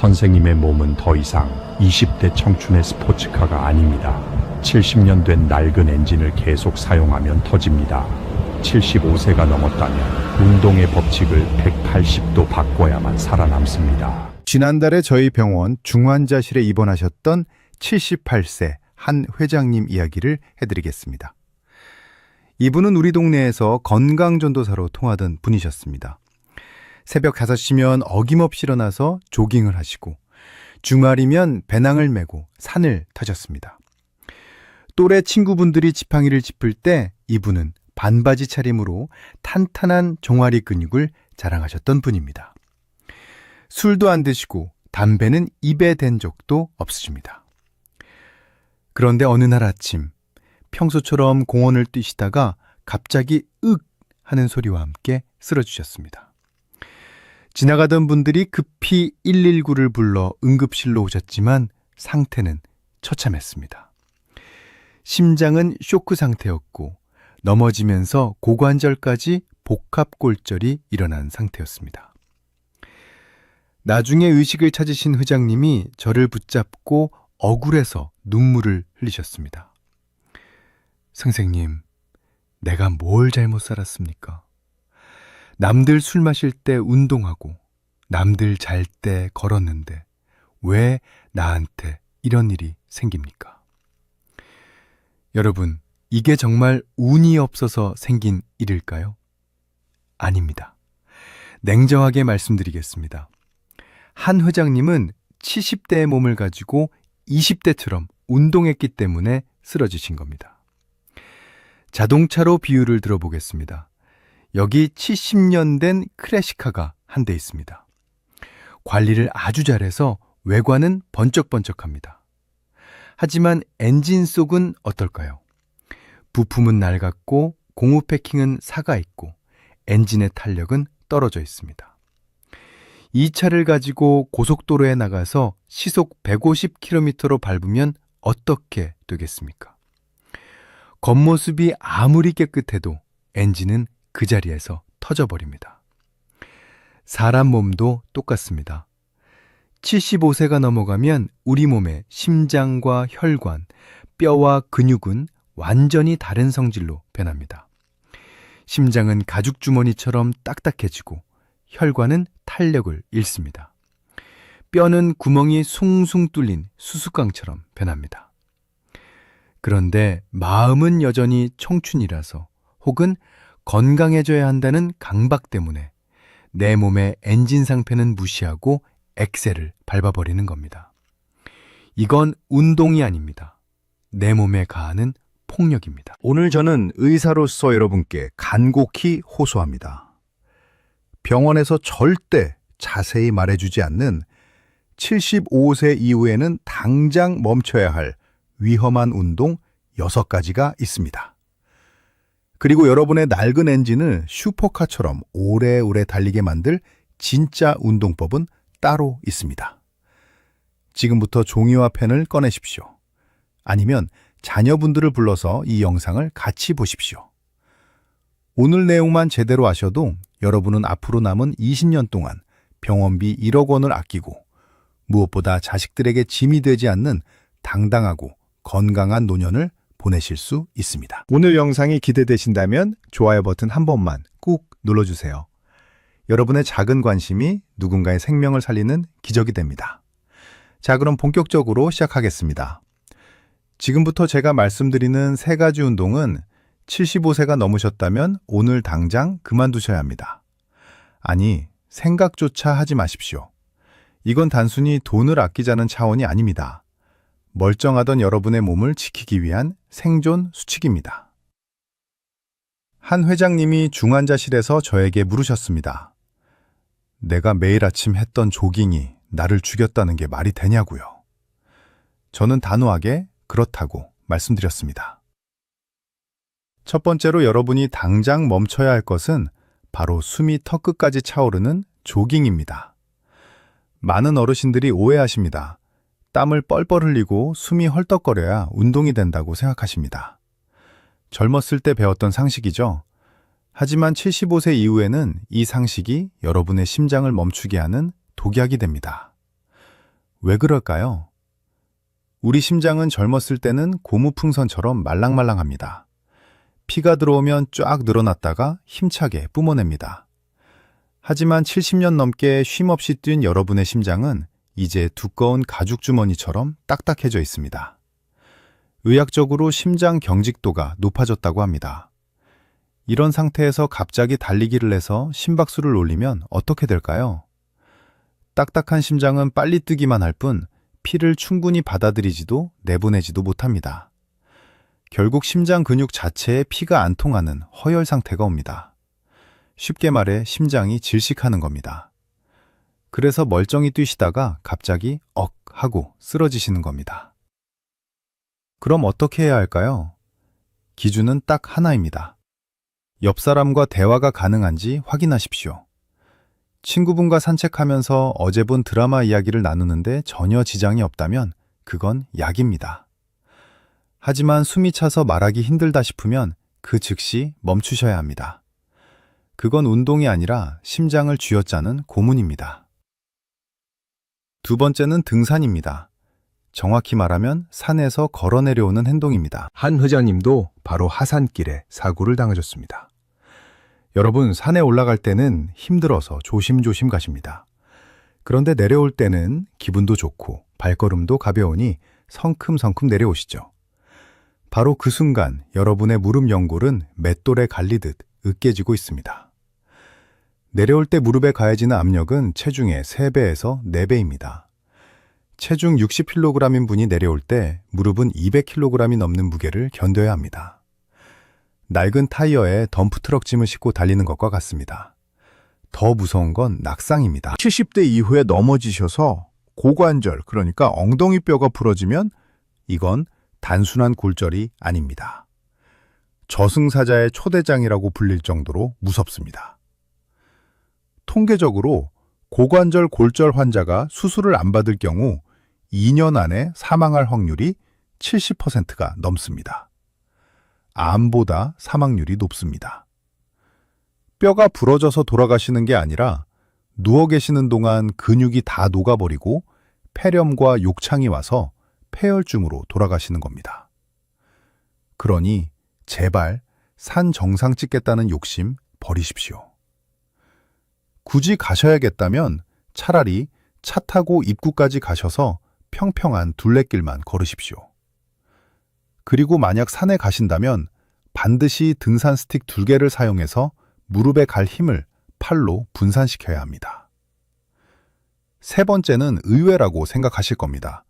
선생님의 몸은 더 이상 20대 청춘의 스포츠카가 아닙니다. 70년 된 낡은 엔진을 계속 사용하면 터집니다. 75세가 넘었다면 운동의 법칙을 180도 바꿔야만 살아남습니다. 지난달에 저희 병원 중환자실에 입원하셨던 78세 한 회장님 이야기를 해드리겠습니다. 이분은 우리 동네에서 건강전도사로 통하던 분이셨습니다. 새벽 5시면 어김없이 일어나서 조깅을 하시고 주말이면 배낭을 메고 산을 타셨습니다. 또래 친구분들이 지팡이를 짚을 때 이분은 반바지 차림으로 탄탄한 종아리 근육을 자랑하셨던 분입니다. 술도 안 드시고 담배는 입에 댄 적도 없으십니다. 그런데 어느 날 아침 평소처럼 공원을 뛰시다가 갑자기 윽 하는 소리와 함께 쓰러지셨습니다. 지나가던 분들이 급히 119를 불러 응급실로 오셨지만 상태는 처참했습니다. 심장은 쇼크 상태였고 넘어지면서 고관절까지 복합골절이 일어난 상태였습니다. 나중에 의식을 찾으신 회장님이 저를 붙잡고 억울해서 눈물을 흘리셨습니다. 선생님, 내가 뭘 잘못 살았습니까? 남들 술 마실 때 운동하고 남들 잘 때 걸었는데 왜 나한테 이런 일이 생깁니까? 여러분, 이게 정말 운이 없어서 생긴 일일까요? 아닙니다. 냉정하게 말씀드리겠습니다. 한 회장님은 70대의 몸을 가지고 20대처럼 운동했기 때문에 쓰러지신 겁니다. 자동차로 비유를 들어보겠습니다. 여기 70년 된 클래식카가 한 대 있습니다. 관리를 아주 잘해서 외관은 번쩍번쩍합니다. 하지만 엔진 속은 어떨까요? 부품은 낡았고 고무 패킹은 사가 있고 엔진의 탄력은 떨어져 있습니다. 이 차를 가지고 고속도로에 나가서 시속 150km로 밟으면 어떻게 되겠습니까? 겉모습이 아무리 깨끗해도 엔진은 그 자리에서 터져버립니다. 사람 몸도 똑같습니다. 75세가 넘어가면 우리 몸의 심장과 혈관, 뼈와 근육은 완전히 다른 성질로 변합니다. 심장은 가죽주머니처럼 딱딱해지고 혈관은 탄력을 잃습니다. 뼈는 구멍이 숭숭 뚫린 수수깡처럼 변합니다. 그런데 마음은 여전히 청춘이라서 혹은 건강해져야 한다는 강박 때문에 내 몸의 엔진 상태는 무시하고 엑셀을 밟아버리는 겁니다. 이건 운동이 아닙니다. 내 몸에 가하는 폭력입니다. 오늘 저는 의사로서 여러분께 간곡히 호소합니다. 병원에서 절대 자세히 말해주지 않는 75세 이후에는 당장 멈춰야 할 위험한 운동 6가지가 있습니다. 그리고 여러분의 낡은 엔진을 슈퍼카처럼 오래오래 달리게 만들 진짜 운동법은 따로 있습니다. 지금부터 종이와 펜을 꺼내십시오. 아니면 자녀분들을 불러서 이 영상을 같이 보십시오. 오늘 내용만 제대로 아셔도 여러분은 앞으로 남은 20년 동안 병원비 1억 원을 아끼고 무엇보다 자식들에게 짐이 되지 않는 당당하고 건강한 노년을 보내실 수 있습니다. 오늘 영상이 기대되신다면 좋아요 버튼 한 번만 꾹 눌러주세요. 여러분의 작은 관심이 누군가의 생명을 살리는 기적이 됩니다. 자, 그럼 본격적으로 시작하겠습니다. 지금부터 제가 말씀드리는 3가지 운동은 75세가 넘으셨다면 오늘 당장 그만두셔야 합니다. 아니, 생각조차 하지 마십시오. 이건 단순히 돈을 아끼자는 차원이 아닙니다. 멀쩡하던 여러분의 몸을 지키기 위한 생존 수칙입니다. 한 회장님이 중환자실에서 저에게 물으셨습니다. 내가 매일 아침 했던 조깅이 나를 죽였다는 게 말이 되냐고요. 저는 단호하게 그렇다고 말씀드렸습니다. 첫 번째로 여러분이 당장 멈춰야 할 것은 바로 숨이 턱끝까지 차오르는 조깅입니다. 많은 어르신들이 오해하십니다. 땀을 뻘뻘 흘리고 숨이 헐떡거려야 운동이 된다고 생각하십니다. 젊었을 때 배웠던 상식이죠. 하지만 75세 이후에는 이 상식이 여러분의 심장을 멈추게 하는 독약이 됩니다. 왜 그럴까요? 우리 심장은 젊었을 때는 고무풍선처럼 말랑말랑합니다. 피가 들어오면 쫙 늘어났다가 힘차게 뿜어냅니다. 하지만 70년 넘게 쉼없이 뛴 여러분의 심장은 이제 두꺼운 가죽 주머니처럼 딱딱해져 있습니다. 의학적으로 심장 경직도가 높아졌다고 합니다. 이런 상태에서 갑자기 달리기를 해서 심박수를 올리면 어떻게 될까요? 딱딱한 심장은 빨리 뛰기만 할 뿐 피를 충분히 받아들이지도 내보내지도 못합니다. 결국 심장 근육 자체에 피가 안 통하는 허열 상태가 옵니다. 쉽게 말해 심장이 질식하는 겁니다. 그래서 멀쩡히 뛰시다가 갑자기 억 하고 쓰러지시는 겁니다. 그럼 어떻게 해야 할까요? 기준은 딱 하나입니다. 옆 사람과 대화가 가능한지 확인하십시오. 친구분과 산책하면서 어제 본 드라마 이야기를 나누는데 전혀 지장이 없다면 그건 약입니다. 하지만 숨이 차서 말하기 힘들다 싶으면 그 즉시 멈추셔야 합니다. 그건 운동이 아니라 심장을 쥐어짜는 고문입니다. 두 번째는 등산입니다. 정확히 말하면 산에서 걸어 내려오는 행동입니다. 한 회장님도 바로 하산길에 사고를 당하셨습니다. 여러분, 산에 올라갈 때는 힘들어서 조심조심 가십니다. 그런데 내려올 때는 기분도 좋고 발걸음도 가벼우니 성큼성큼 내려오시죠. 바로 그 순간 여러분의 무릎 연골은 맷돌에 갈리듯 으깨지고 있습니다. 내려올 때 무릎에 가해지는 압력은 체중의 3배에서 4배입니다. 체중 60kg인 분이 내려올 때 무릎은 200kg이 넘는 무게를 견뎌야 합니다. 낡은 타이어에 덤프트럭 짐을 싣고 달리는 것과 같습니다. 더 무서운 건 낙상입니다. 70대 이후에 넘어지셔서 고관절, 그러니까 엉덩이 뼈가 부러지면 이건 단순한 골절이 아닙니다. 저승사자의 초대장이라고 불릴 정도로 무섭습니다. 통계적으로 고관절 골절 환자가 수술을 안 받을 경우 2년 안에 사망할 확률이 70%가 넘습니다. 암보다 사망률이 높습니다. 뼈가 부러져서 돌아가시는 게 아니라 누워 계시는 동안 근육이 다 녹아버리고 폐렴과 욕창이 와서 폐혈증으로 돌아가시는 겁니다. 그러니 제발 산 정상 찍겠다는 욕심 버리십시오. 굳이 가셔야겠다면 차라리 차 타고 입구까지 가셔서 평평한 둘레길만 걸으십시오. 그리고 만약 산에 가신다면 반드시 등산 스틱 2개를 사용해서 무릎에 갈 힘을 팔로 분산시켜야 합니다. 세 번째는 의외라고 생각하실 겁니다.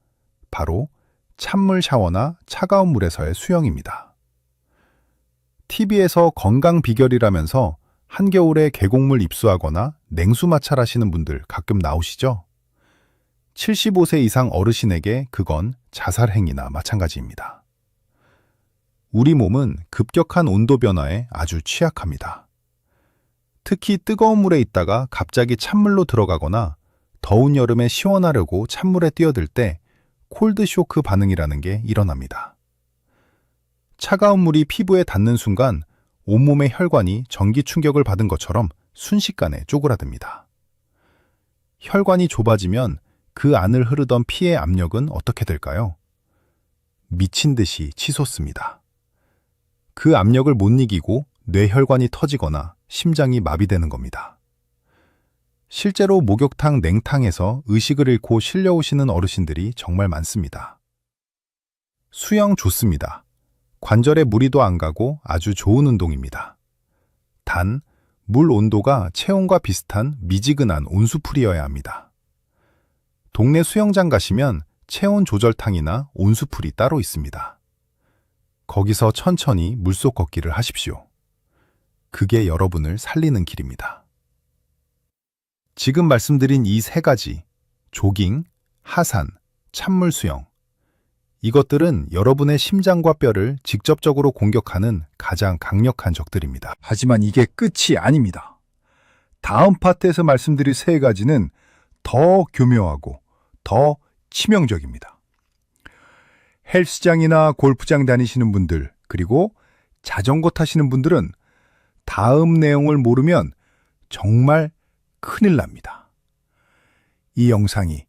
바로 찬물 샤워나 차가운 물에서의 수영입니다. TV에서 건강 비결이라면서 한겨울에 계곡물 입수하거나 냉수 마찰하시는 분들 가끔 나오시죠? 75세 이상 어르신에게 그건 자살행위나 마찬가지입니다. 우리 몸은 급격한 온도 변화에 아주 취약합니다. 특히 뜨거운 물에 있다가 갑자기 찬물로 들어가거나 더운 여름에 시원하려고 찬물에 뛰어들 때 콜드 쇼크 반응이라는 게 일어납니다. 차가운 물이 피부에 닿는 순간 온몸의 혈관이 전기 충격을 받은 것처럼 순식간에 쪼그라듭니다. 혈관이 좁아지면 그 안을 흐르던 피의 압력은 어떻게 될까요? 미친 듯이 치솟습니다. 그 압력을 못 이기고 뇌혈관이 터지거나 심장이 마비되는 겁니다. 실제로 목욕탕 냉탕에서 의식을 잃고 실려오시는 어르신들이 정말 많습니다. 수영 좋습니다. 관절에 무리도 안 가고 아주 좋은 운동입니다. 단, 물 온도가 체온과 비슷한 미지근한 온수풀이어야 합니다. 동네 수영장 가시면 체온 조절탕이나 온수풀이 따로 있습니다. 거기서 천천히 물속 걷기를 하십시오. 그게 여러분을 살리는 길입니다. 지금 말씀드린 이 3가지, 조깅, 하산, 찬물 수영, 이것들은 여러분의 심장과 뼈를 직접적으로 공격하는 가장 강력한 적들입니다. 하지만 이게 끝이 아닙니다. 다음 파트에서 말씀드릴 3가지는 더 교묘하고 더 치명적입니다. 헬스장이나 골프장 다니시는 분들, 그리고 자전거 타시는 분들은 다음 내용을 모르면 정말 큰일 납니다. 이 영상이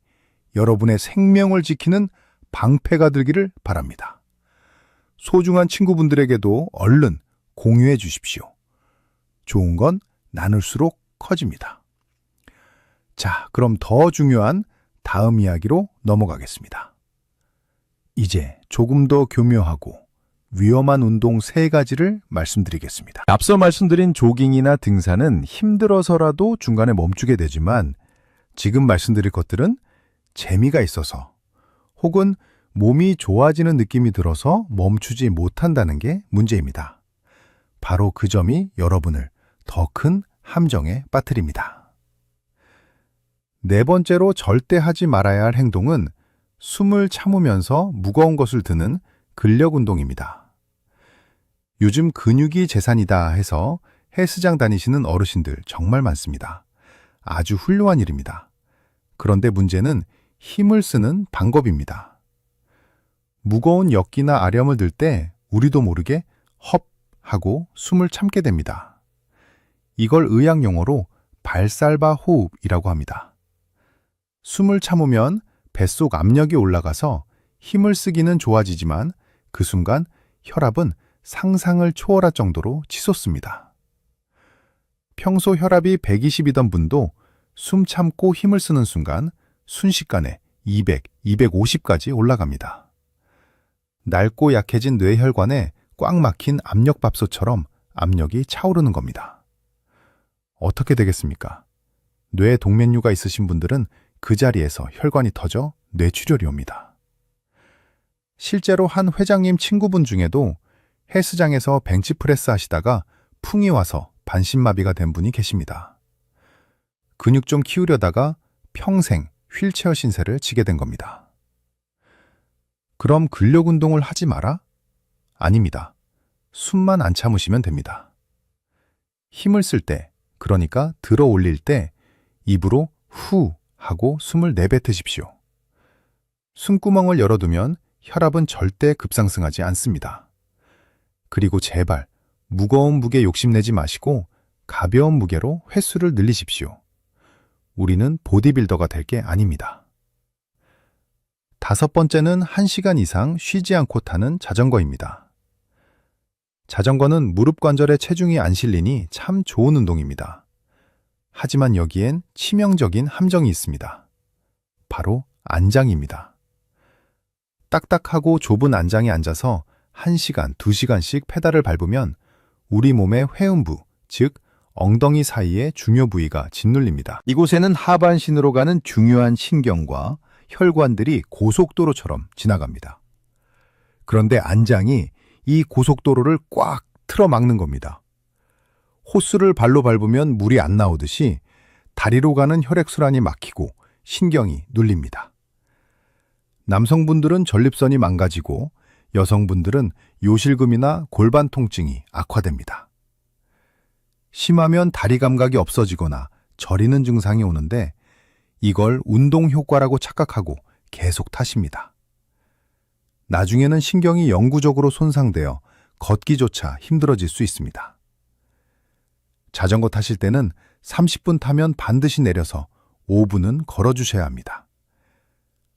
여러분의 생명을 지키는 방패가 되기를 바랍니다. 소중한 친구분들에게도 얼른 공유해 주십시오. 좋은 건 나눌수록 커집니다. 자, 그럼 더 중요한 다음 이야기로 넘어가겠습니다. 이제 조금 더 교묘하고 위험한 운동 3가지를 말씀드리겠습니다. 앞서 말씀드린 조깅이나 등산은 힘들어서라도 중간에 멈추게 되지만 지금 말씀드릴 것들은 재미가 있어서 혹은 몸이 좋아지는 느낌이 들어서 멈추지 못한다는 게 문제입니다. 바로 그 점이 여러분을 더 큰 함정에 빠뜨립니다. 4번째로 절대 하지 말아야 할 행동은 숨을 참으면서 무거운 것을 드는 근력 운동입니다. 요즘 근육이 재산이다 해서 헬스장 다니시는 어르신들 정말 많습니다. 아주 훌륭한 일입니다. 그런데 문제는 힘을 쓰는 방법입니다. 무거운 역기나 아령을 들 때 우리도 모르게 헙 하고 숨을 참게 됩니다. 이걸 의학 용어로 발살바 호흡이라고 합니다. 숨을 참으면 뱃속 압력이 올라가서 힘을 쓰기는 좋아지지만 그 순간 혈압은 상상을 초월할 정도로 치솟습니다. 평소 혈압이 120이던 분도 숨 참고 힘을 쓰는 순간 순식간에 200, 250까지 올라갑니다. 낡고 약해진 뇌혈관에 꽉 막힌 압력밥솥처럼 압력이 차오르는 겁니다. 어떻게 되겠습니까? 뇌 동면류가 있으신 분들은 그 자리에서 혈관이 터져 뇌출혈이 옵니다. 실제로 한 회장님 친구분 중에도 헬스장에서 벤치프레스 하시다가 풍이 와서 반신마비가 된 분이 계십니다. 근육 좀 키우려다가 평생 휠체어 신세를 지게 된 겁니다. 그럼 근력 운동을 하지 마라? 아닙니다. 숨만 안 참으시면 됩니다. 힘을 쓸 때, 그러니까 들어 올릴 때 입으로 후 하고 숨을 내뱉으십시오. 숨구멍을 열어두면 혈압은 절대 급상승하지 않습니다. 그리고 제발 무거운 무게 욕심내지 마시고 가벼운 무게로 횟수를 늘리십시오. 우리는 보디빌더가 될 게 아닙니다. 5번째는 1시간 이상 쉬지 않고 타는 자전거입니다. 자전거는 무릎 관절에 체중이 안 실리니 참 좋은 운동입니다. 하지만 여기엔 치명적인 함정이 있습니다. 바로 안장입니다. 딱딱하고 좁은 안장에 앉아서 1시간, 2시간씩 페달을 밟으면 우리 몸의 회음부, 즉 엉덩이 사이의 중요 부위가 짓눌립니다. 이곳에는 하반신으로 가는 중요한 신경과 혈관들이 고속도로처럼 지나갑니다. 그런데 안장이 이 고속도로를 꽉 틀어 막는 겁니다. 호스를 발로 밟으면 물이 안 나오듯이 다리로 가는 혈액순환이 막히고 신경이 눌립니다. 남성분들은 전립선이 망가지고 여성분들은 요실금이나 골반 통증이 악화됩니다. 심하면 다리 감각이 없어지거나 저리는 증상이 오는데 이걸 운동 효과라고 착각하고 계속 타십니다. 나중에는 신경이 영구적으로 손상되어 걷기조차 힘들어질 수 있습니다. 자전거 타실 때는 30분 타면 반드시 내려서 5분은 걸어주셔야 합니다.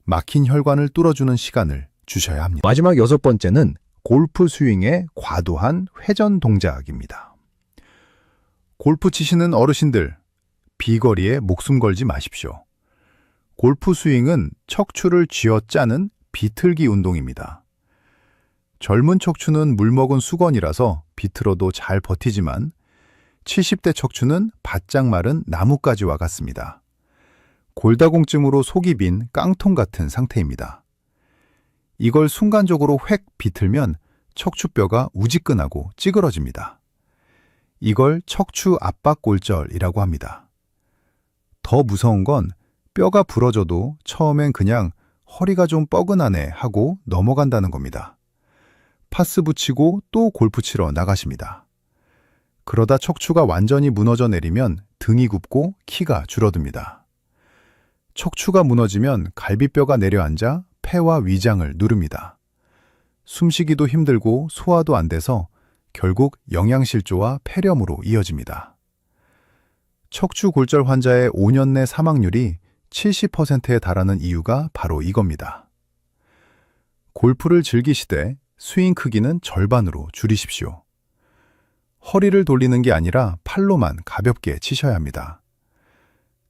막힌 혈관을 뚫어주는 시간을 주셔야 합니다. 마지막 6번째는 골프 스윙의 과도한 회전 동작입니다. 골프 치시는 어르신들, 비거리에 목숨 걸지 마십시오. 골프 스윙은 척추를 쥐어짜는 비틀기 운동입니다. 젊은 척추는 물먹은 수건이라서 비틀어도 잘 버티지만 70대 척추는 바짝 마른 나뭇가지와 같습니다. 골다공증으로 속이 빈 깡통 같은 상태입니다. 이걸 순간적으로 획 비틀면 척추뼈가 우지끈하고 찌그러집니다. 이걸 척추 압박골절이라고 합니다. 더 무서운 건 뼈가 부러져도 처음엔 그냥 허리가 좀 뻐근하네 하고 넘어간다는 겁니다. 파스 붙이고 또 골프 치러 나가십니다. 그러다 척추가 완전히 무너져 내리면 등이 굽고 키가 줄어듭니다. 척추가 무너지면 갈비뼈가 내려앉아 폐와 위장을 누릅니다. 숨쉬기도 힘들고 소화도 안 돼서 결국 영양실조와 폐렴으로 이어집니다. 척추 골절 환자의 5년 내 사망률이 70%에 달하는 이유가 바로 이겁니다. 골프를 즐기시되 스윙 크기는 절반으로 줄이십시오. 허리를 돌리는 게 아니라 팔로만 가볍게 치셔야 합니다.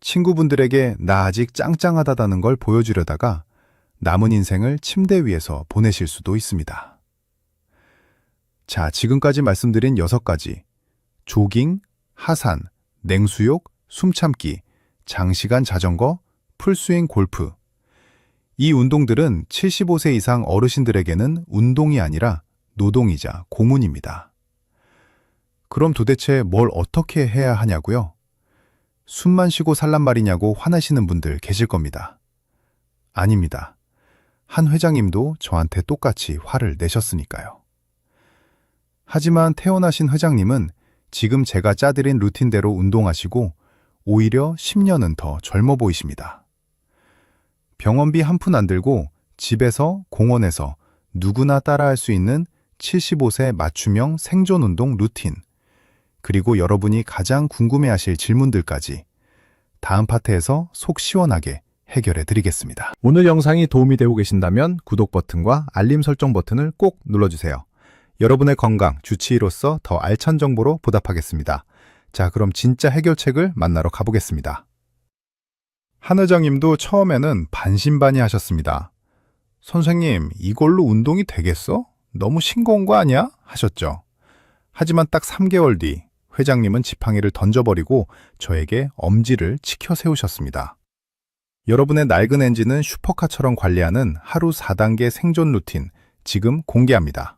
친구분들에게 나 아직 짱짱하다는 걸 보여주려다가 남은 인생을 침대 위에서 보내실 수도 있습니다. 자, 지금까지 말씀드린 6가지. 조깅, 하산, 냉수욕, 숨참기, 장시간 자전거, 풀스윙 골프. 이 운동들은 75세 이상 어르신들에게는 운동이 아니라 노동이자 고문입니다. 그럼 도대체 뭘 어떻게 해야 하냐고요? 숨만 쉬고 살란 말이냐고 화나시는 분들 계실 겁니다. 아닙니다. 한 회장님도 저한테 똑같이 화를 내셨으니까요. 하지만 태어나신 회장님은 지금 제가 짜드린 루틴대로 운동하시고 오히려 10년은 더 젊어 보이십니다. 병원비 한 푼 안 들고 집에서 공원에서 누구나 따라할 수 있는 75세 맞춤형 생존 운동 루틴, 그리고 여러분이 가장 궁금해하실 질문들까지 다음 파트에서 속 시원하게 해결해 드리겠습니다. 오늘 영상이 도움이 되고 계신다면 구독 버튼과 알림 설정 버튼을 꼭 눌러주세요. 여러분의 건강 주치의로서 더 알찬 정보로 보답하겠습니다. 자, 그럼 진짜 해결책을 만나러 가보겠습니다. 한 회장님도 처음에는 반신반의 하셨습니다. 선생님, 이걸로 운동이 되겠어? 너무 싱거운 거 아니야? 하셨죠. 하지만 딱 3개월 뒤 회장님은 지팡이를 던져버리고 저에게 엄지를 치켜 세우셨습니다. 여러분의 낡은 엔진은 슈퍼카처럼 관리하는 하루 4단계 생존 루틴 지금 공개합니다.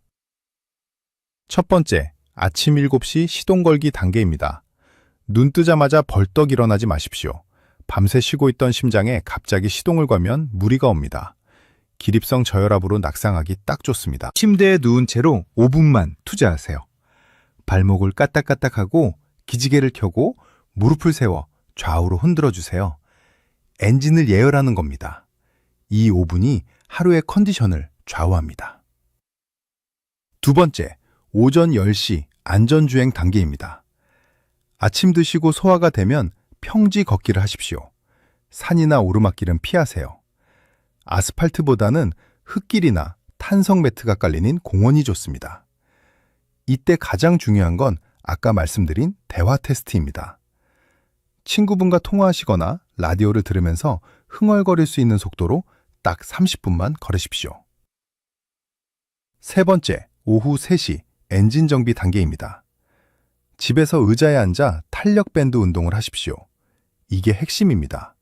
첫 번째, 아침 7시 시동 걸기 단계입니다. 눈 뜨자마자 벌떡 일어나지 마십시오. 밤새 쉬고 있던 심장에 갑자기 시동을 걸면 무리가 옵니다. 기립성 저혈압으로 낙상하기 딱 좋습니다. 침대에 누운 채로 5분만 투자하세요. 발목을 까딱까딱하고 기지개를 켜고 무릎을 세워 좌우로 흔들어 주세요. 엔진을 예열하는 겁니다. 이 5분이 하루의 컨디션을 좌우합니다. 두 번째, 오전 10시 안전주행 단계입니다. 아침 드시고 소화가 되면 평지 걷기를 하십시오. 산이나 오르막길은 피하세요. 아스팔트보다는 흙길이나 탄성 매트가 깔리는 공원이 좋습니다. 이때 가장 중요한 건 아까 말씀드린 대화 테스트입니다. 친구분과 통화하시거나 라디오를 들으면서 흥얼거릴 수 있는 속도로 딱 30분만 걸으십시오. 세 번째, 오후 3시 엔진 정비 단계입니다. 집에서 의자에 앉아 탄력 밴드 운동을 하십시오. 이게 핵심입니다.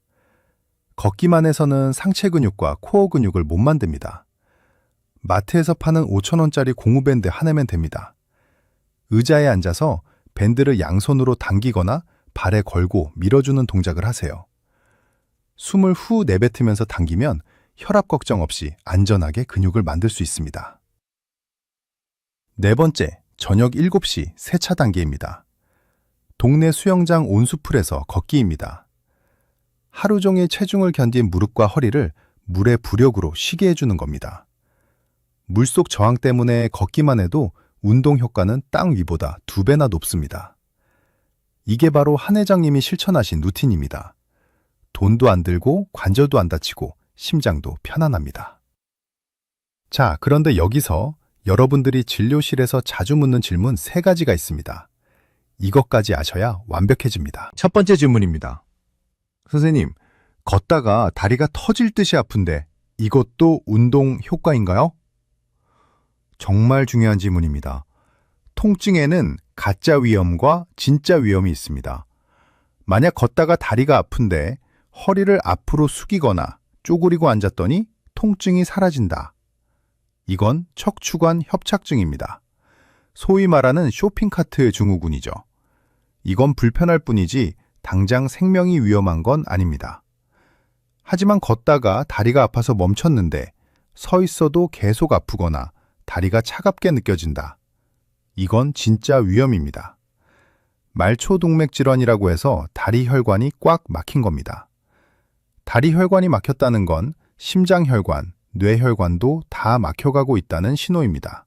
걷기만 해서는 상체 근육과 코어 근육을 못 만듭니다. 마트에서 파는 5,000원짜리 고무밴드 하나면 됩니다. 의자에 앉아서 밴드를 양손으로 당기거나 발에 걸고 밀어주는 동작을 하세요. 숨을 후 내뱉으면서 당기면 혈압 걱정 없이 안전하게 근육을 만들 수 있습니다. 네 번째, 저녁 7시 세차 단계입니다. 동네 수영장 온수풀에서 걷기입니다. 하루 종일 체중을 견딘 무릎과 허리를 물의 부력으로 쉬게 해주는 겁니다. 물속 저항 때문에 걷기만 해도 운동 효과는 땅 위보다 2배나 높습니다. 이게 바로 한 회장님이 실천하신 루틴입니다. 돈도 안 들고 관절도 안 다치고 심장도 편안합니다. 자, 그런데 여기서 여러분들이 진료실에서 자주 묻는 질문 3가지가 있습니다. 이것까지 아셔야 완벽해집니다. 첫 번째 질문입니다. 선생님, 걷다가 다리가 터질 듯이 아픈데 이것도 운동 효과인가요? 정말 중요한 질문입니다. 통증에는 가짜 위험과 진짜 위험이 있습니다. 만약 걷다가 다리가 아픈데 허리를 앞으로 숙이거나 쪼그리고 앉았더니 통증이 사라진다. 이건 척추관 협착증입니다. 소위 말하는 쇼핑카트 증후군이죠. 이건 불편할 뿐이지 당장 생명이 위험한 건 아닙니다. 하지만 걷다가 다리가 아파서 멈췄는데 서 있어도 계속 아프거나 다리가 차갑게 느껴진다. 이건 진짜 위험입니다. 말초동맥 질환이라고 해서 다리 혈관이 꽉 막힌 겁니다. 다리 혈관이 막혔다는 건 심장혈관, 뇌혈관도 다 막혀가고 있다는 신호입니다.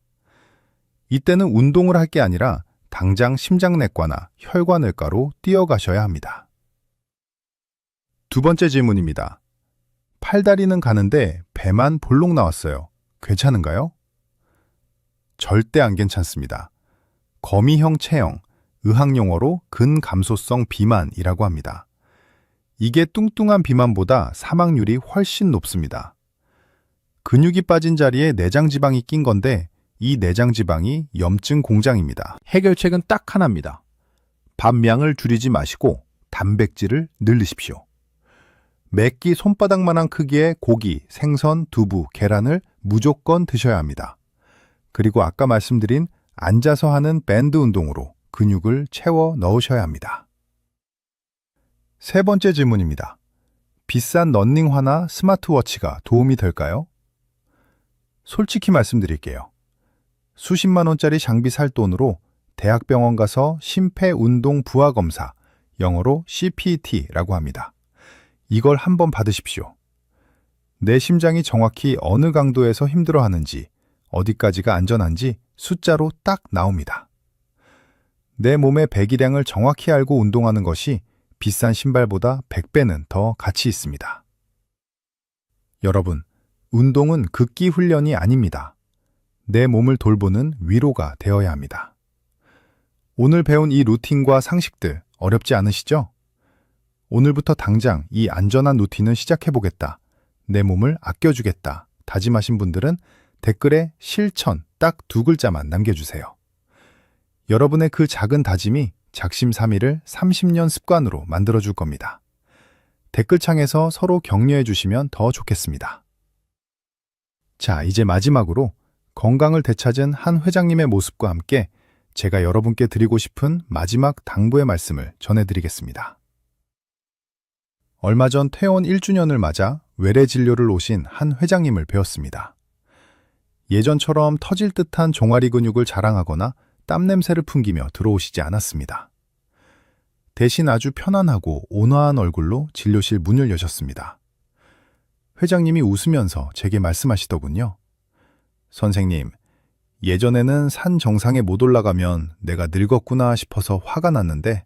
이때는 운동을 할 게 아니라 당장 심장내과나 혈관외과로 뛰어가셔야 합니다. 두 번째 질문입니다. 팔다리는 가는데 배만 볼록 나왔어요. 괜찮은가요? 절대 안 괜찮습니다. 거미형 체형, 의학용어로 근감소성 비만이라고 합니다. 이게 뚱뚱한 비만보다 사망률이 훨씬 높습니다. 근육이 빠진 자리에 내장지방이 낀 건데 이 내장지방이 염증 공장입니다. 해결책은 딱 하나입니다. 밥량을 줄이지 마시고 단백질을 늘리십시오. 매끼 손바닥만한 크기의 고기, 생선, 두부, 계란을 무조건 드셔야 합니다. 그리고 아까 말씀드린 앉아서 하는 밴드 운동으로 근육을 채워 넣으셔야 합니다. 세 번째 질문입니다. 비싼 러닝화나 스마트워치가 도움이 될까요? 솔직히 말씀드릴게요. 수십만 원짜리 장비 살 돈으로 대학병원 가서 심폐운동부하검사, 영어로 CPT라고 합니다. 이걸 한번 받으십시오. 내 심장이 정확히 어느 강도에서 힘들어하는지, 어디까지가 안전한지 숫자로 딱 나옵니다. 내 몸의 배기량을 정확히 알고 운동하는 것이 비싼 신발보다 100배는 더 가치 있습니다. 여러분, 운동은 극기 훈련이 아닙니다. 내 몸을 돌보는 위로가 되어야 합니다. 오늘 배운 이 루틴과 상식들 어렵지 않으시죠? 오늘부터 당장 이 안전한 루틴을 시작해보겠다. 내 몸을 아껴주겠다. 다짐하신 분들은 댓글에 실천 딱 2글자만 남겨주세요. 여러분의 그 작은 다짐이 작심삼일을 30년 습관으로 만들어줄 겁니다. 댓글창에서 서로 격려해 주시면 더 좋겠습니다. 자, 이제 마지막으로 건강을 되찾은 한 회장님의 모습과 함께 제가 여러분께 드리고 싶은 마지막 당부의 말씀을 전해드리겠습니다. 얼마 전 퇴원 1주년을 맞아 외래 진료를 오신 한 회장님을 뵈었습니다. 예전처럼 터질 듯한 종아리 근육을 자랑하거나 땀 냄새를 풍기며 들어오시지 않았습니다. 대신 아주 편안하고 온화한 얼굴로 진료실 문을 여셨습니다. 회장님이 웃으면서 제게 말씀하시더군요. 선생님, 예전에는 산 정상에 못 올라가면 내가 늙었구나 싶어서 화가 났는데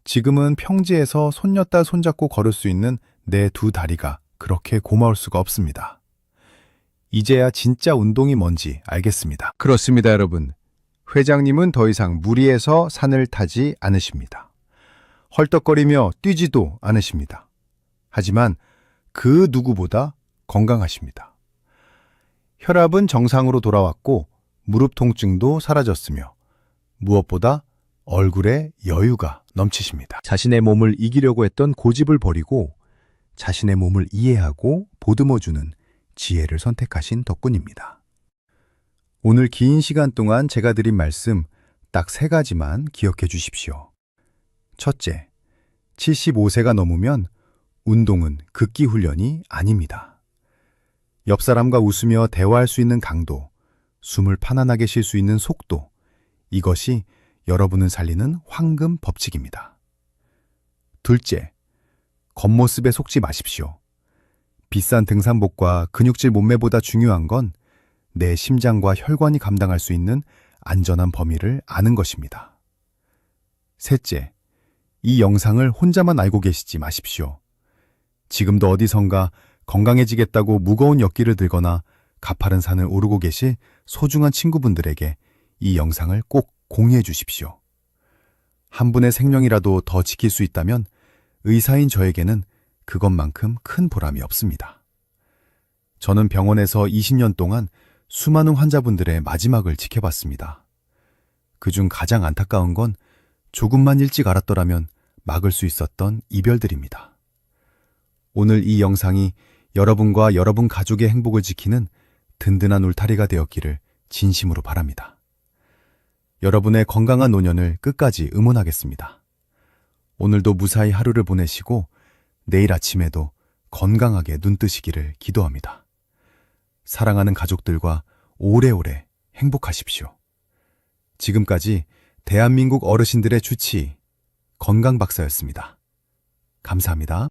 지금은 평지에서 손녀딸 손잡고 걸을 수 있는 내 2 다리가 그렇게 고마울 수가 없습니다. 이제야 진짜 운동이 뭔지 알겠습니다. 그렇습니다, 여러분. 회장님은 더 이상 무리해서 산을 타지 않으십니다. 헐떡거리며 뛰지도 않으십니다. 하지만 그 누구보다 건강하십니다. 혈압은 정상으로 돌아왔고 무릎 통증도 사라졌으며 무엇보다 얼굴에 여유가 넘치십니다. 자신의 몸을 이기려고 했던 고집을 버리고 자신의 몸을 이해하고 보듬어주는 지혜를 선택하신 덕분입니다. 오늘 긴 시간 동안 제가 드린 말씀 딱 3가지만 기억해 주십시오. 첫째, 75세가 넘으면 운동은 극기 훈련이 아닙니다. 옆 사람과 웃으며 대화할 수 있는 강도, 숨을 편안하게 쉴 수 있는 속도, 이것이 여러분을 살리는 황금 법칙입니다. 둘째, 겉모습에 속지 마십시오. 비싼 등산복과 근육질 몸매보다 중요한 건 내 심장과 혈관이 감당할 수 있는 안전한 범위를 아는 것입니다. 셋째, 이 영상을 혼자만 알고 계시지 마십시오. 지금도 어디선가 건강해지겠다고 무거운 역기를 들거나 가파른 산을 오르고 계실 소중한 친구분들에게 이 영상을 꼭 공유해 주십시오. 한 분의 생명이라도 더 지킬 수 있다면 의사인 저에게는 그것만큼 큰 보람이 없습니다. 저는 병원에서 20년 동안 수많은 환자분들의 마지막을 지켜봤습니다. 그중 가장 안타까운 건 조금만 일찍 알았더라면 막을 수 있었던 이별들입니다. 오늘 이 영상이 여러분과 여러분 가족의 행복을 지키는 든든한 울타리가 되었기를 진심으로 바랍니다. 여러분의 건강한 노년을 끝까지 응원하겠습니다. 오늘도 무사히 하루를 보내시고 내일 아침에도 건강하게 눈뜨시기를 기도합니다. 사랑하는 가족들과 오래오래 행복하십시오. 지금까지 대한민국 어르신들의 주치 건강박사였습니다. 감사합니다.